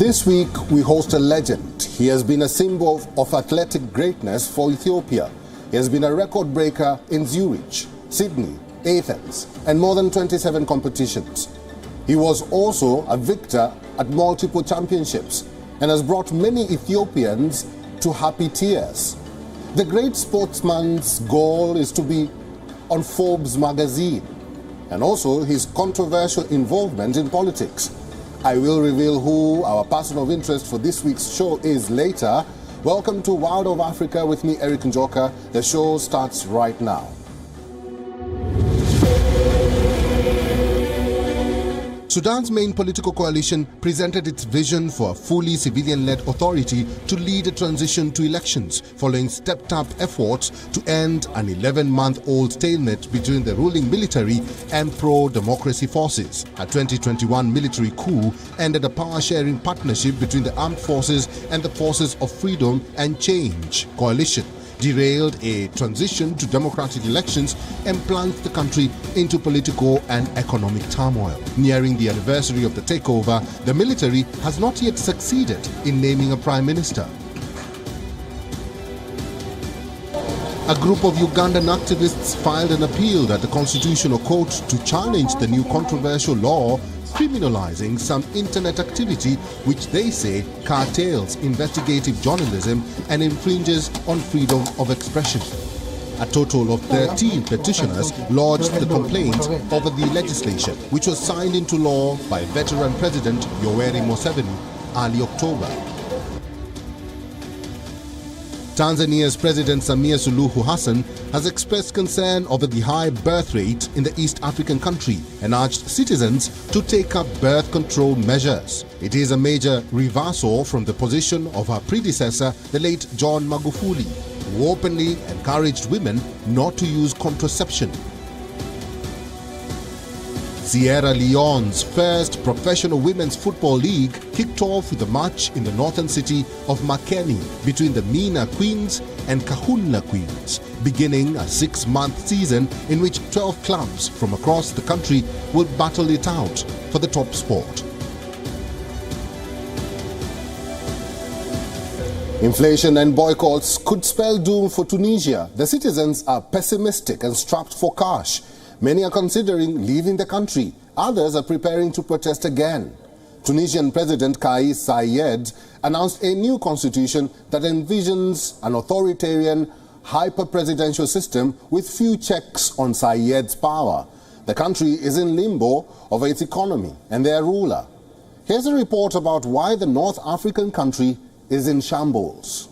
This week, we host a legend. He has been a symbol of athletic greatness for Ethiopia. He has been a record breaker in Zurich, Sydney, Athens, and more than 27 competitions. He was also a victor at multiple championships and has brought many Ethiopians to happy tears. The great sportsman's goal is to be on Forbes magazine, and also his controversial involvement in politics. I will reveal who our person of interest for this week's show is later. Welcome to World of Africa with me, Erik Njoka. The show starts right now. Sudan's main political coalition presented its vision for a fully civilian-led authority to lead a transition to elections following stepped-up efforts to end an 11-month-old stalemate between the ruling military and pro-democracy forces. A 2021 military coup ended a power-sharing partnership between the armed forces and the Forces of Freedom and Change coalition, derailed a transition to democratic elections, and plunged the country into political and economic turmoil. Nearing the anniversary of the takeover, the military has not yet succeeded in naming a prime minister. A group of Ugandan activists filed an appeal at the Constitutional Court to challenge the new controversial law criminalizing some internet activity which they say curtails investigative journalism and infringes on freedom of expression. A total of 13 petitioners lodged the complaint over the legislation, which was signed into law by veteran President Yoweri Museveni early October. Tanzania's President Samia Suluhu Hassan has expressed concern over the high birth rate in the East African country and urged citizens to take up birth control measures. It is a major reversal from the position of her predecessor, the late John Magufuli, who openly encouraged women not to use contraception. Sierra Leone's first professional women's football league kicked off with a match in the northern city of Makeni between the Mina Queens and Kahuna Queens, beginning a 6-month season in which 12 clubs from across the country will battle it out for the top spot. Inflation and boycotts could spell doom for Tunisia. The citizens are pessimistic and strapped for cash. Many are considering leaving the country. Others are preparing to protest again. Tunisian President Kais Saied announced a new constitution that envisions an authoritarian, hyper-presidential system with few checks on Saied's power. The country is in limbo over its economy and their ruler. Here's a report about why the North African country is in shambles.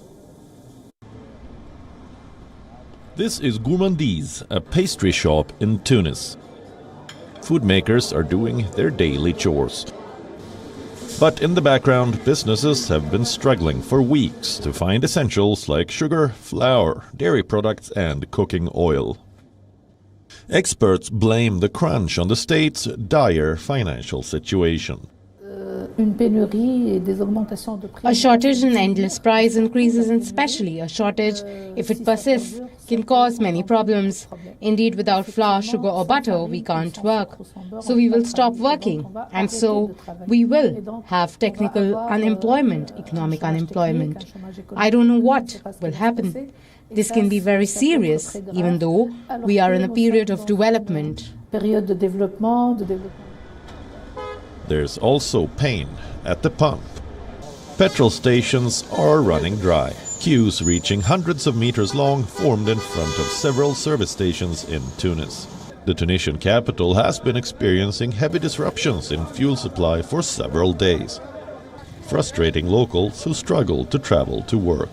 This is Gourmandise, a pastry shop in Tunis. Food makers are doing their daily chores. But in the background, businesses have been struggling for weeks to find essentials like sugar, flour, dairy products and cooking oil. Experts blame the crunch on the state's dire financial situation. A shortage and endless price increases, and especially a shortage, if it persists, can cause many problems. Indeed, without flour, sugar or butter, we can't work. So we will stop working, and so we will have technical unemployment, economic unemployment. I don't know what will happen. This can be very serious, even though we are in a period of development. There's also pain at the pump. Petrol stations are running dry. Queues reaching hundreds of meters long formed in front of several service stations in Tunis. The Tunisian capital has been experiencing heavy disruptions in fuel supply for several days, frustrating locals who struggle to travel to work.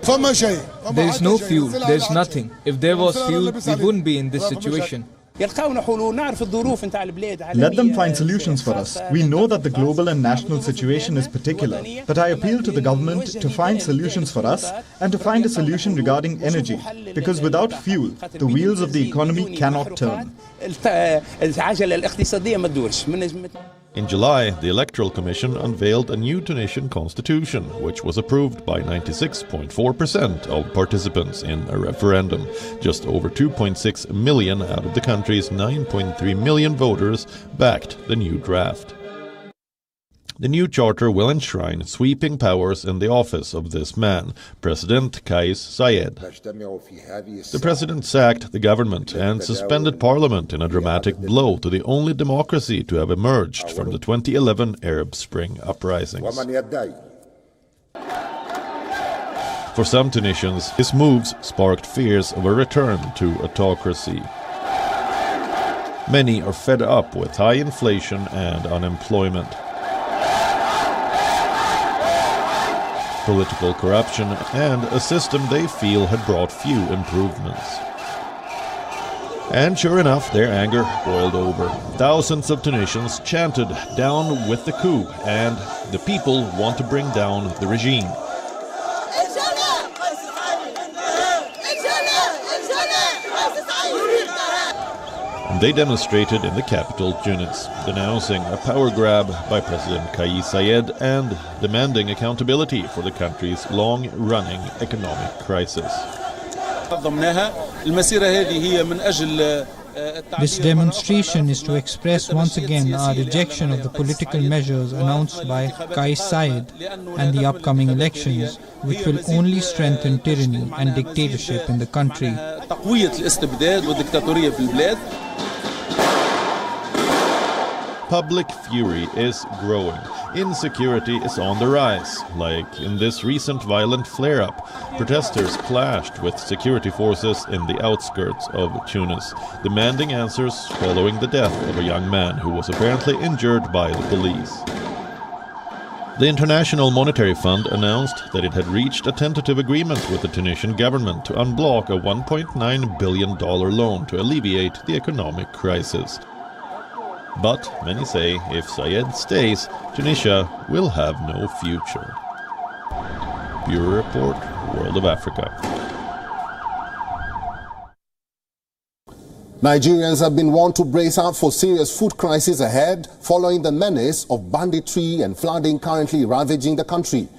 There is no fuel, there is nothing. If there was fuel, we wouldn't be in this situation. Let them find solutions for us. We know that the global and national situation is particular, but I appeal to the government to find solutions for us and to find a solution regarding energy, because without fuel, the wheels of the economy cannot turn. In July, the Electoral Commission unveiled a new Tunisian constitution, which was approved by 96.4% of participants in a referendum. Just over 2.6 million out of the country's 9.3 million voters backed the new draft. The new charter will enshrine sweeping powers in the office of this man, President Kais Saied. The president sacked the government and suspended parliament in a dramatic blow to the only democracy to have emerged from the 2011 Arab Spring uprisings. For some Tunisians, his moves sparked fears of a return to autocracy. Many are fed up with high inflation and unemployment. Political corruption and a system they feel had brought few improvements. And sure enough, their anger boiled over. Thousands of Tunisians chanted, "Down with the coup," and "The people want to bring down the regime." And they demonstrated in the capital, Tunis, denouncing a power grab by President Kais Saied and demanding accountability for the country's long-running economic crisis. This demonstration is to express once again our rejection of the political measures announced by Kais Saied and the upcoming elections, which will only strengthen tyranny and dictatorship in the country. Public fury is growing. Insecurity is on the rise. Like in this recent violent flare-up, protesters clashed with security forces in the outskirts of Tunis, demanding answers following the death of a young man who was apparently injured by the police. The International Monetary Fund announced that it had reached a tentative agreement with the Tunisian government to unblock a $1.9 billion loan to alleviate the economic crisis. But many say if Saied stays, Tunisia will have no future. Bureau Report, World of Africa. Nigerians have been warned to brace up for serious food crisis ahead following the menace of banditry and flooding currently ravaging the country.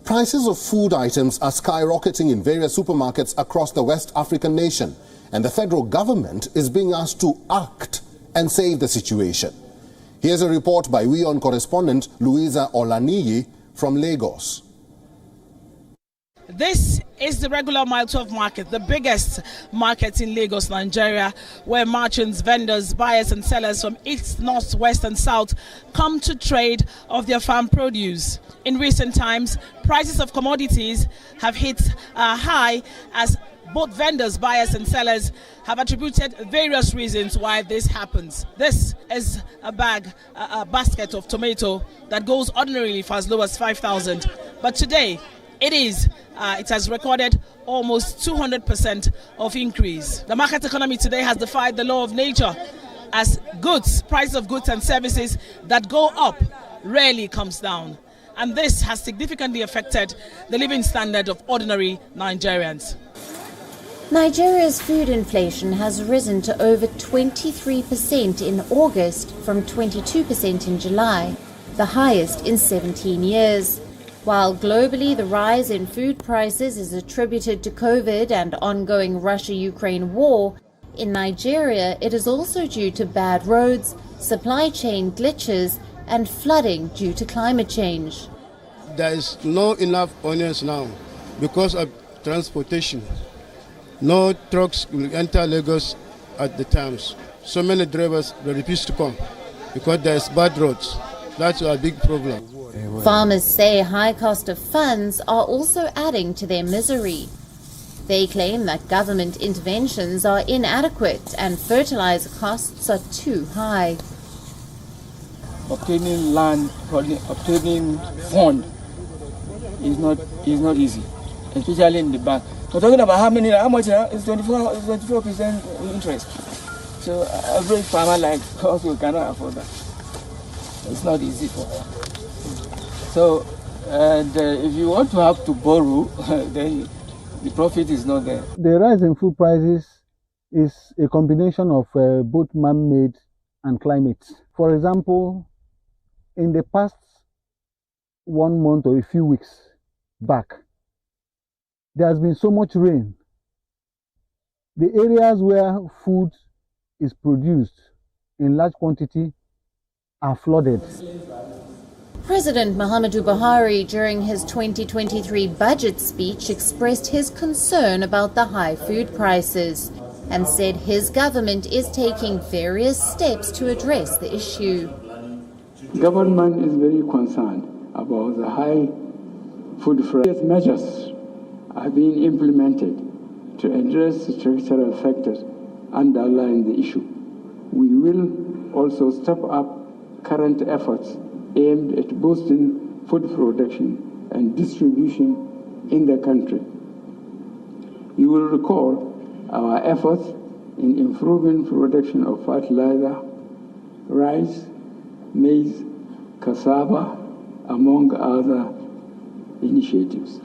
Prices of food items are skyrocketing in various supermarkets across the West African nation, and the federal government is being asked to act and save the situation. Here's a report by WION correspondent Louisa Olaniyi from Lagos. This is the regular Mile 12 market, the biggest market in Lagos, Nigeria, where merchants, vendors, buyers and sellers from east, north, west and south come to trade of their farm produce. In recent times, prices of commodities have hit a high as both vendors, buyers and sellers have attributed various reasons why this happens. This is a basket of tomato that goes ordinarily for as low as 5,000. But today, it has recorded almost 200% of increase. The market economy today has defied the law of nature, as prices of goods and services that go up rarely comes down. And this has significantly affected the living standard of ordinary Nigerians. Nigeria's food inflation has risen to over 23% in August from 22% in July, the highest in 17 years. While globally the rise in food prices is attributed to COVID and ongoing Russia-Ukraine war, in Nigeria it is also due to bad roads, supply chain glitches and flooding due to climate change. There is not enough onions now because of transportation. No trucks will enter Lagos at the times. So many drivers refuse to come because there's bad roads. That's a big problem. Farmers say high cost of funds are also adding to their misery. They claim that government interventions are inadequate and fertilizer costs are too high. Obtaining land, obtaining fund is not easy, especially in the bank. We're talking about how much now? It's 24% interest. So every farmer like us, we cannot afford that. It's not easy for us. So, if you want to have to borrow, then the profit is not there. The rise in food prices is a combination of both man-made and climate. For example, in the past 1 month or a few weeks back, there has been so much rain. The areas where food is produced in large quantity are flooded. President Muhammadu Buhari, during his 2023 budget speech, expressed his concern about the high food prices and said his government is taking various steps to address the issue. Government is very concerned about the high food price. Measures are being implemented to address the structural factors underlying the issue. We will also step up current efforts aimed at boosting food production and distribution in the country. You will recall our efforts in improving production of fertilizer, rice, maize, cassava, among other initiatives.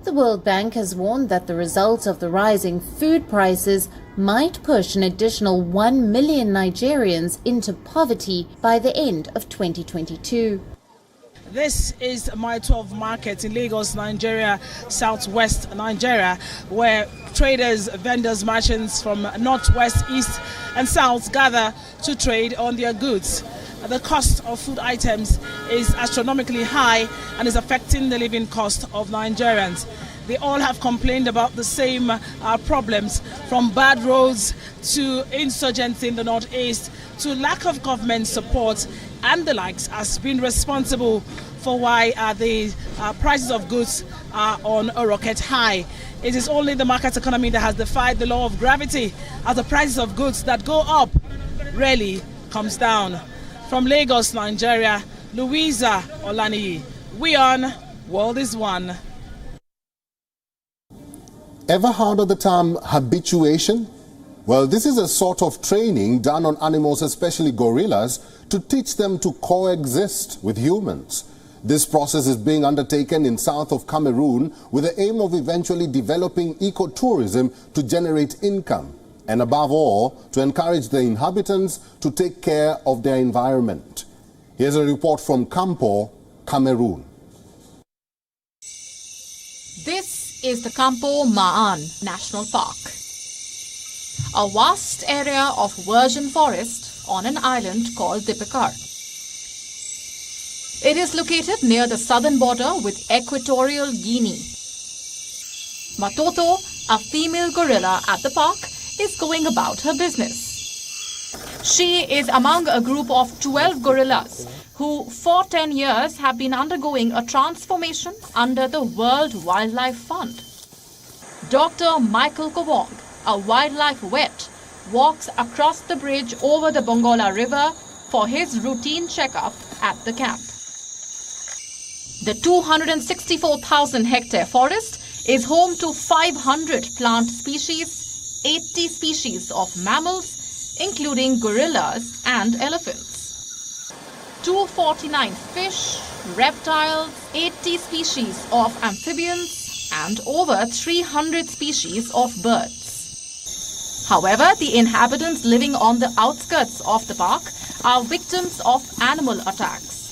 The World Bank has warned that the result of the rising food prices might push an additional 1 million Nigerians into poverty by the end of 2022. This is my 12 market in Lagos, Nigeria, southwest Nigeria, where traders, vendors, merchants from northwest, east and south gather to trade on their goods. The cost of food items is astronomically high and is affecting the living cost of Nigerians. They all have complained about the same problems, from bad roads to insurgency in the northeast to lack of government support and the likes has been responsible for why the prices of goods are on a rocket high. It is only the market economy that has defied the law of gravity, as the prices of goods that go up rarely comes down. From Lagos, Nigeria, Louisa Olaniyi, WION World is One. Ever heard of the term habituation? Well, this is a sort of training done on animals, especially gorillas, to teach them to coexist with humans. This process is being undertaken in south of Cameroon with the aim of eventually developing ecotourism to generate income and, above all, to encourage the inhabitants to take care of their environment. Here's a report from Campo, Cameroon. This is the Campo Ma'an National Park, a vast area of virgin forest on an island called Dipikar. It is located near the southern border with Equatorial Guinea. Matoto, a female gorilla at the park, is going about her business. She is among a group of 12 gorillas who for 10 years have been undergoing a transformation under the World Wildlife Fund. Dr. Michael Kowong, a wildlife vet, walks across the bridge over the Bongola River for his routine checkup at the camp. The 264,000-hectare forest is home to 500 plant species, 80 species of mammals, including gorillas and elephants, 249 fish, reptiles, 80 species of amphibians, and over 300 species of birds. However, the inhabitants living on the outskirts of the park are victims of animal attacks.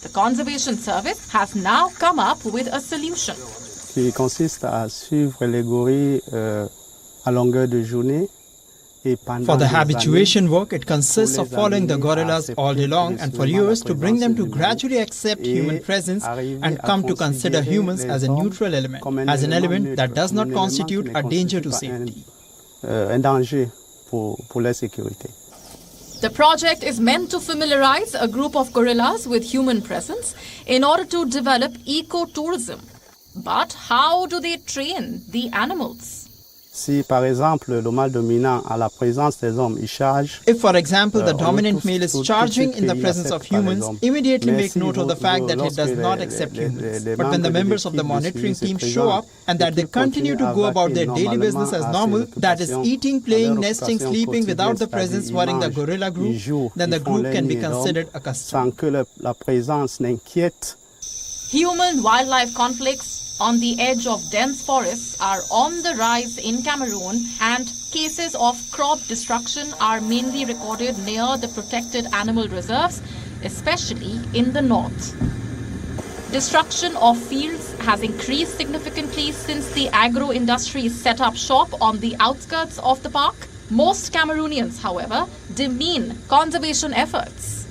The Conservation Service has now come up with a solution. Qui consiste à suivre les gorilles à longueur de journée. For the habituation work, it consists of following the gorillas all day long and for years to bring them to gradually accept human presence and come to consider humans as a neutral element, as an element that does not constitute a danger to safety. Un danger pour la sécurité. The project is meant to familiarize a group of gorillas with human presence in order to develop ecotourism. But how do they train the animals? Si, par exemple, le mâle dominant à la présence des hommes, il charge. If, for example, the dominant male is charging in the presence of humans, immediately make note of the fact that he does not accept humans. But when the members of the monitoring team show up and that they continue to go about their daily business as normal, that is eating, playing, nesting, sleeping without the presence worrying the gorilla group, then the group can be considered a custom. Human-wildlife conflicts on the edge of dense forests are on the rise in Cameroon, and cases of crop destruction are mainly recorded near the protected animal reserves, especially in the north. Destruction of fields has increased significantly since the agro-industry set up shop on the outskirts of the park. Most Cameroonians, however, demean conservation efforts.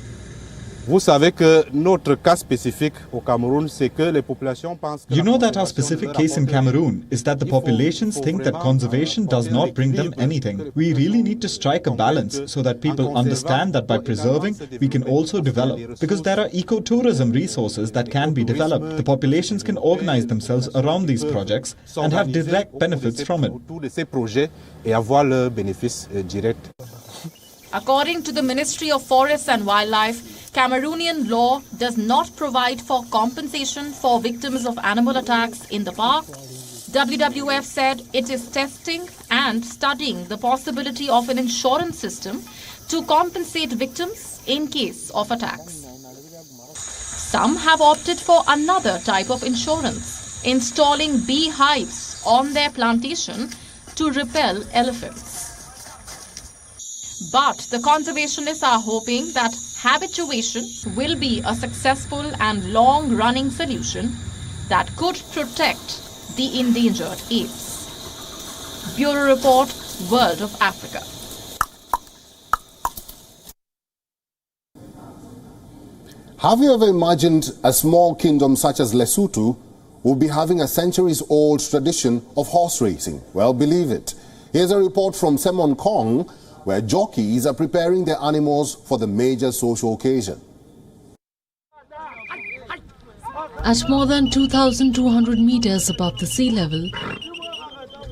Vous savez que notre cas spécifique au Cameroun, c'est que les populations pensent que... You know that our specific case in Cameroon is that the populations think that conservation does not bring them anything. We really need to strike a balance so that people understand that by preserving, we can also develop. Because there are ecotourism resources that can be developed. The populations can organize themselves around these projects and have direct benefits from it. According to the Ministry of Forests and Wildlife, Cameroonian law does not provide for compensation for victims of animal attacks in the park. WWF said it is testing and studying the possibility of an insurance system to compensate victims in case of attacks. Some have opted for another type of insurance, installing beehives on their plantation to repel elephants. But the conservationists are hoping that habituation will be a successful and long-running solution that could protect the endangered apes. Bureau Report, World of Africa. Have you ever imagined a small kingdom such as Lesotho would be having a centuries-old tradition of horse racing? Well, believe it. Here's a report from Semon Kong, where jockeys are preparing their animals for the major social occasion. At more than 2,200 meters above the sea level,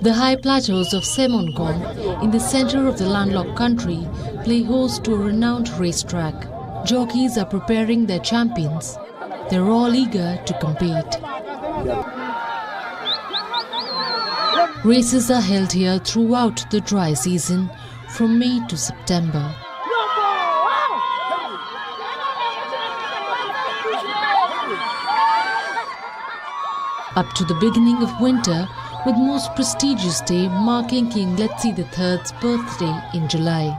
the high plateaus of Semon Kong in the center of the landlocked country play host to a renowned racetrack. Jockeys are preparing their champions. They're all eager to compete. Races are held here throughout the dry season, from May to September. Up to the beginning of winter, with most prestigious day marking King Letsie III's birthday in July.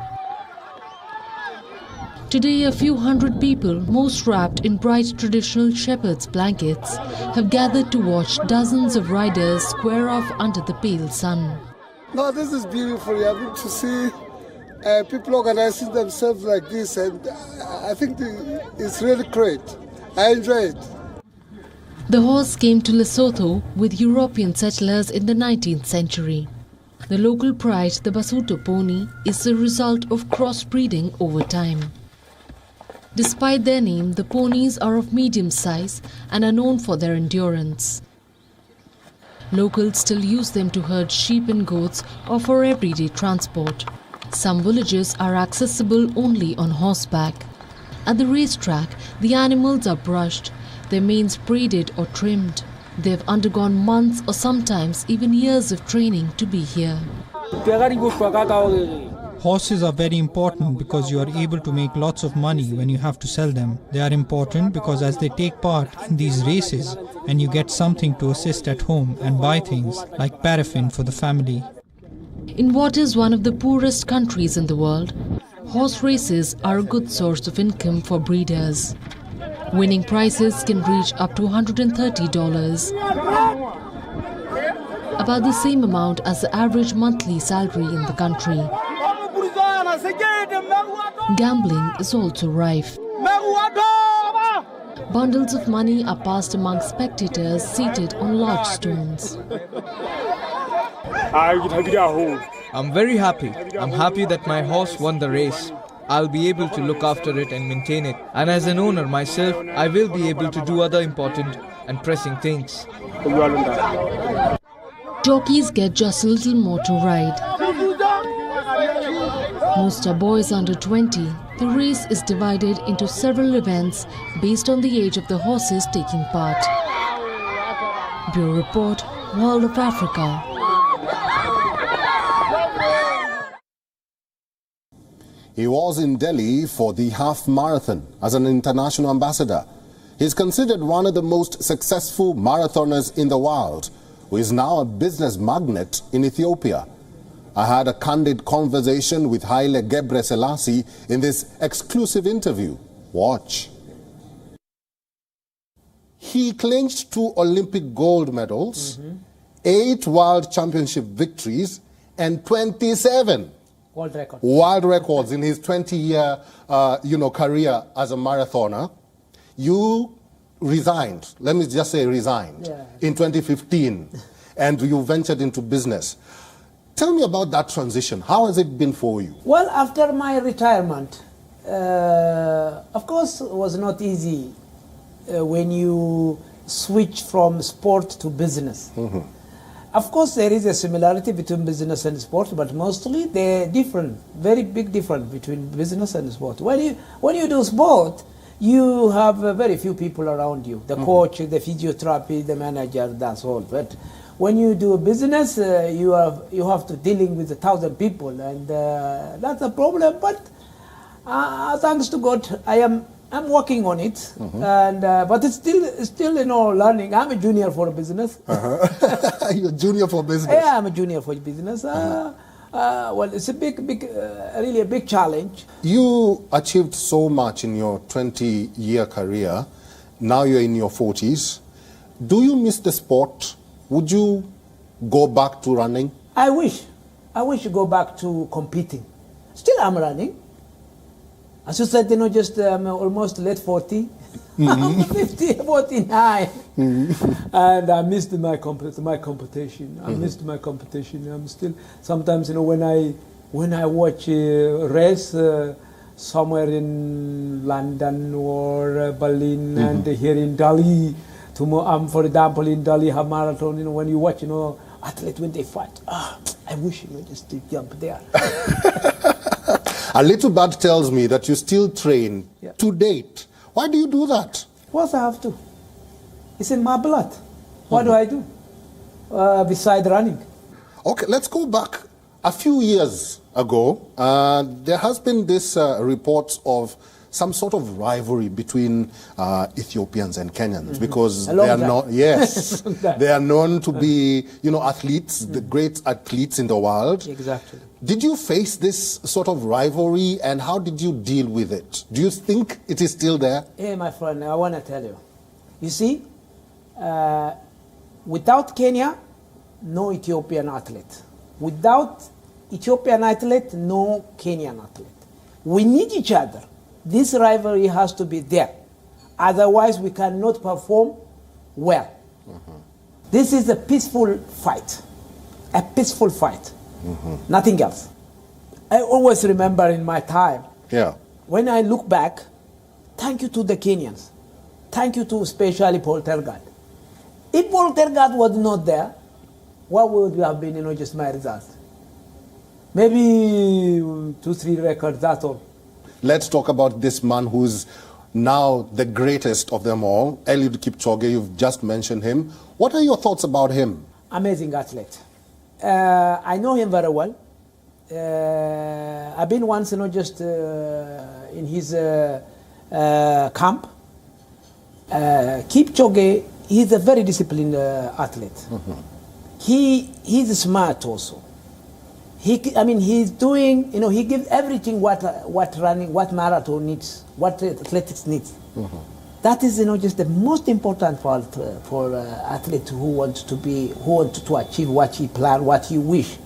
Today, a few hundred people, most wrapped in bright traditional shepherd's blankets, have gathered to watch dozens of riders square off under the pale sun. No, this is beautiful. I mean, to see people organizing themselves like this, and I think it's really great. I enjoy it. The horse came to Lesotho with European settlers in the 19th century. The local pride, the Basotho pony, is the result of crossbreeding over time. Despite their name, the ponies are of medium size and are known for their endurance. Locals still use them to herd sheep and goats or for everyday transport. Some villages are accessible only on horseback. At the racetrack, the animals are brushed, their manes braided or trimmed. They have undergone months or sometimes even years of training to be here. Horses are very important because you are able to make lots of money when you have to sell them. They are important because as they take part in these races and you get something to assist at home and buy things like paraffin for the family. In what is one of the poorest countries in the world, horse races are a good source of income for breeders. Winning prizes can reach up to $130, about the same amount as the average monthly salary in the country. Gambling is also rife. Bundles of money are passed among spectators seated on large stones. I'm very happy. I'm happy that my horse won the race. I'll be able to look after it and maintain it. And as an owner myself, I will be able to do other important and pressing things. Jockeys get just a little more to ride. Most are boys under 20. The race is divided into several events based on the age of the horses taking part. Bureau Report, World of Africa. He was in Delhi for the half marathon as an international ambassador. He is considered one of the most successful marathoners in the world, who is now a business magnate in Ethiopia. I had a candid conversation with Haile Gebrselassie in this exclusive interview. Watch. He clinched 2 Olympic gold medals, 8 World Championship victories, and 27 World records in his 20-year, career as a marathoner. You resigned, let me just say resigned, in 2015, and you ventured into business. Tell me about that transition. How has it been for you? Well, after my retirement, of course, it was not easy when you switch from sport to business. Mm-hmm. Of course, there is a similarity between business and sport, but mostly they're different, very big difference between business and sport. When you do sport, you have very few people around you, the coach, the physiotherapy, the manager, that's all. But when you do business, you have to dealing with 1,000 people, and that's a problem. But thanks to God, I'm working on it, and but it's still learning. I'm a junior for business. You're a junior for business. Yeah, I'm a junior for business. Well, it's a really a big challenge. You achieved so much in your 20-year career. Now you're in your 40s. Do you miss the sport? Would you go back to running? I wish to go back to competing. Still, I'm running. As you said, just almost late 40. I'm 50, 49. And I missed my competition. I missed my competition. I'm still, sometimes, when I watch a race somewhere in London or Berlin and here in Delhi, for example, in Delhi, have marathon, when you watch, athletes when they fight, I wish, just to jump there. A little bird tells me that you still train to date. Why do you do that? What I have to. It's in my blood. What do I do beside running? Okay, let's go back a few years ago. There has been this reports of some sort of rivalry between Ethiopians and Kenyans because they are not. Yes, they are known to be athletes, the great athletes in the world. Exactly. Did you face this sort of rivalry, and how did you deal with it? Do you think it is still there? Hey, my friend, I want to tell you. You see, without Kenya, no Ethiopian athlete. Without Ethiopian athlete, no Kenyan athlete. We need each other. This rivalry has to be there. Otherwise, we cannot perform well. This is a peaceful fight. A peaceful fight. Nothing else. I always remember in my time, when I look back, thank you to the Kenyans. Thank you to especially Paul Tergat. If Paul Tergat was not there, what would have been, just my result? Maybe 2-3 records, that's all. Let's talk about this man who's now the greatest of them all, Eliud Kipchoge. You've just mentioned him. What are your thoughts about him? Amazing athlete. I know him very well. I've been once, just in his camp. Kipchoge, he's a very disciplined athlete. He's smart also. He's doing, he gives everything what running, what marathon needs, what athletics needs. That is, just the most important part for athletes who want to achieve what he planned, what he wish.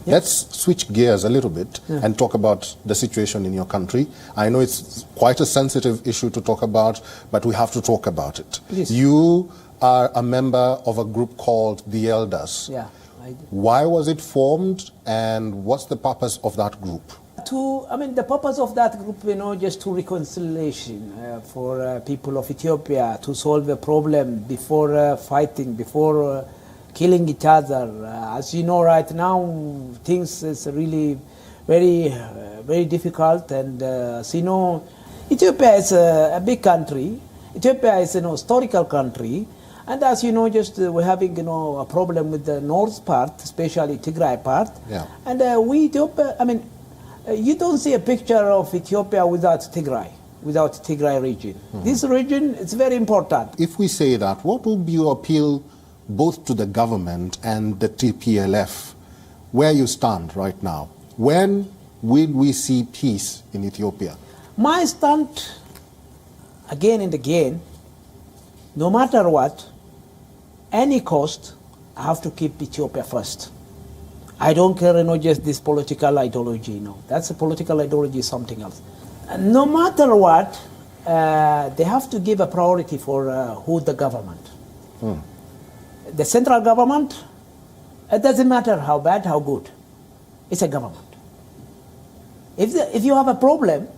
Yeah? Let's switch gears a little bit and talk about the situation in your country. I know it's quite a sensitive issue to talk about, but we have to talk about it. Please. You are a member of a group called the Elders. Yeah. Why was it formed, and what's the purpose of that group? The purpose of that group, just to reconciliation for people of Ethiopia, to solve a problem before fighting, before killing each other. As you know, right now, things is really very, very difficult. And as you know, Ethiopia is a big country. Ethiopia is an historical country. And as you know, we're having a problem with the north part, especially Tigray part. Yeah. And Ethiopia, you don't see a picture of Ethiopia without Tigray region. This region is very important. If we say that, what would be your appeal both to the government and the TPLF, where you stand right now? When will we see peace in Ethiopia? My stand, again and again, no matter what, any cost, I have to keep Ethiopia first. I don't care, just this political ideology. No, that's a political ideology, something else. And no matter what, they have to give a priority for who the government. The central government, it doesn't matter how bad, how good. It's a government. If you have a problem,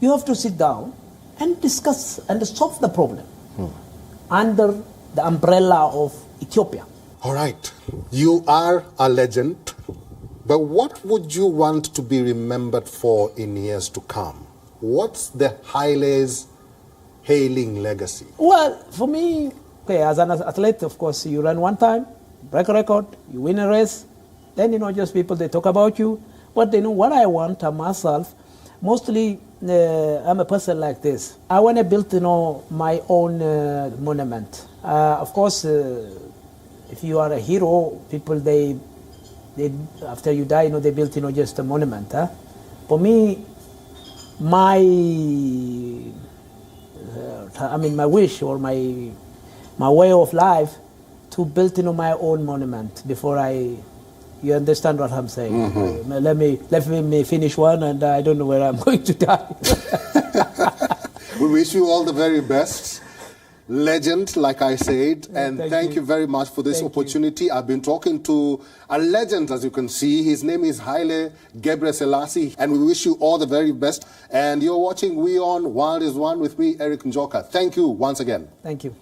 you have to sit down and discuss and solve the problem under the umbrella of Ethiopia. All right. You are a legend, but what would you want to be remembered for in years to come? What's the Haile's hailing legacy? Well, for me, as an athlete, of course, you run one time, break a record, you win a race, then, just people, they talk about you. But, what I want myself, mostly, I'm a person like this. I want to build, my own monument. Of course, if you are a hero, people, they after you die, they build, just a monument. For me, my wish or my way of life to build, my own monument before you understand what I'm saying. Let me finish one, and I don't know where I'm going to die. We wish you all the very best. Legend, like I said, and thank you very much for this opportunity. I've been talking to a legend, as you can see. His name is Haile Gebrselassie, and we wish you all the very best. And you're watching WION World is One with me, Erik Njoka. Thank you once again. Thank you.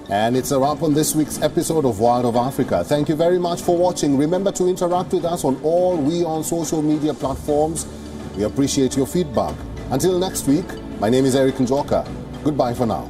And it's a wrap on this week's episode of World of Africa. Thank you very much for watching. Remember to interact with us on all WION social media platforms. We appreciate your feedback. Until next week, my name is Erik Njoka. Goodbye for now.